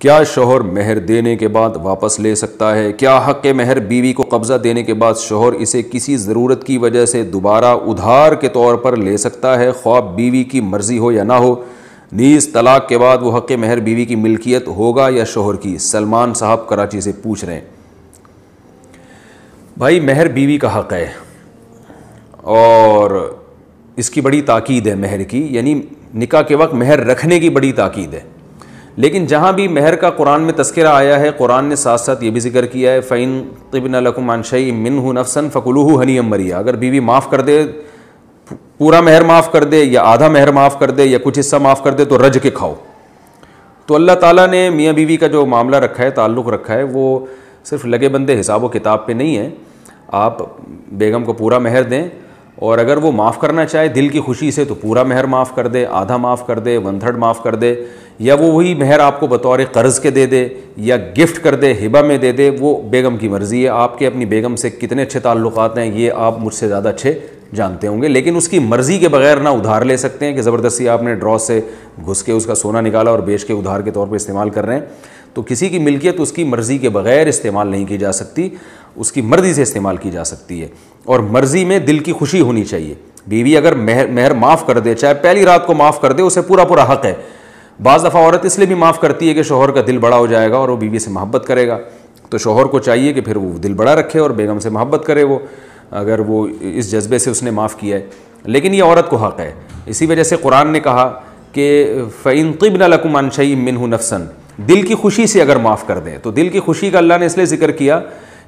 क्या शौहर मेहर देने के बाद वापस ले सकता है? क्या हक़ मेहर बीवी को कब्ज़ा देने के बाद शौहर इसे किसी ज़रूरत की वजह से दोबारा उधार के तौर पर ले सकता है, ख्वाह बीवी की मर्ज़ी हो या ना हो? नीज़ तलाक के बाद वो हक़ मेहर बीवी की मिल्कियत होगा या शौहर की? सलमान साहब कराची से पूछ रहे हैं। भाई, मेहर बीवी का हक़ है और इसकी बड़ी ताकीद है मेहर की, यानी निकाह के वक्त मेहर रखने की बड़ी ताकीद है। लेकिन जहाँ भी मेहर का कुरान में तस्करा आया है, कुरान ने साथ साथ ये भी जिक्र किया है, फ़इन तिब्न लकुम अन शैइन मिन्हु नफ्सन फ़कुलूहु हनीअम मरिया। अगर बीवी माफ़ कर दे, पूरा मेहर माफ़ कर दे या आधा मेहर माफ़ कर दे या कुछ हिस्सा माफ़ कर दे तो रज के खाओ। तो अल्लाह ताला ने मियाँ बीवी का जो मामला रखा है, ताल्लुक़ रखा है, वो सिर्फ लगे बंदे हिसाब व किताब पे नहीं है। आप बेगम को पूरा मेहर दें और अगर वो माफ़ करना चाहे दिल की खुशी से तो पूरा मेहर माफ़ कर दे, आधा माफ़ कर दे, 1/3 माफ़ कर दे, या वो वही मेहर आपको बतौर कर्ज़ के दे दे या गिफ्ट कर दे, हिबा में दे दे, वो बेगम की मर्ज़ी है। आपके अपनी बेगम से कितने अच्छे ताल्लुक़ात हैं ये आप मुझसे ज़्यादा अच्छे जानते होंगे, लेकिन उसकी मर्ज़ी के बगैर ना उधार ले सकते हैं कि ज़बरदस्ती आपने ड्रॉ से घुस के उसका सोना निकाला और बेच के उधार के तौर पर इस्तेमाल कर रहे हैं। तो किसी की मिल्कियत उसकी मर्ज़ी के बगैर इस्तेमाल नहीं की जा सकती, उसकी मर्ज़ी से इस्तेमाल की जा सकती है और मर्ज़ी में दिल की खुशी होनी चाहिए। बीवी अगर मेहर माफ़ कर दे, चाहे पहली रात को माफ़ कर दे, उसे पूरा पूरा हक़ है। बाज़ दफ़ा औरत इसलिए भी माफ़ करती है कि शौहर का दिल बड़ा हो जाएगा और वो बीवी से मोहब्बत करेगा, तो शौहर को चाहिए कि फिर वो दिल बड़ा रखे और बेगम से मोहब्बत करे, वो अगर वो इस जज्बे से उसने माफ़ किया है। लेकिन ये औरत को हक़ है। इसी वजह से कुरान ने कहा कि फ़इन तिब्न लकुम अन शैइन मिन्हु नफ्सन, दिल की खुशी से अगर माफ़ कर दें। तो दिल की खुशी का अल्लाह ने इसलिए ज़िक्र किया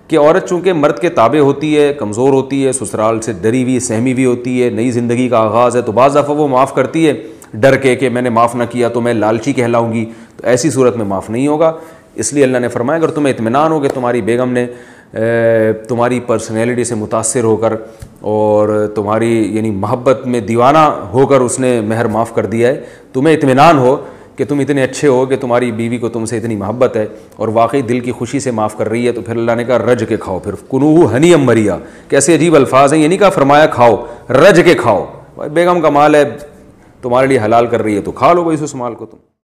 कि औरत चूँकि मर्द के ताबे होती है, कमज़ोर होती है, ससुराल से डरी हुई सहमी हुई होती है, नई ज़िंदगी का आगाज़ है, तो बाज़ दफ़ा वो माफ़ करती है डर के कि मैंने माफ़ ना किया तो मैं लालची कहलाऊँगी। तो ऐसी सूरत में माफ़ नहीं होगा। इसलिए अल्लाह ने फरमाया अगर तुम्हें इत्मीनान हो कि तुम्हारी बेगम ने तुम्हारी पर्सनैलिटी से मुतासिर होकर और तुम्हारी यानी मोहब्बत में दीवाना होकर उसने मेहर माफ़ कर दिया है, तुम्हें इत्मीनान हो कि तुम इतने अच्छे हो कि तुम्हारी बीवी को तुमसे इतनी मोहब्बत है और वाकई दिल की खुशी से माफ़ कर रही है, तो फिर अल्लाह ने कहा रज के खाओ। फिर कुनूहु हनीअम मरिया, कैसे अजीब अल्फाज हैं। ये नहीं कहा फरमाया खाओ, रज के खाओ। भाई बेगम का माल है, तुम्हारे लिए हलाल कर रही है तो खा लो भाई उस माल को तुम।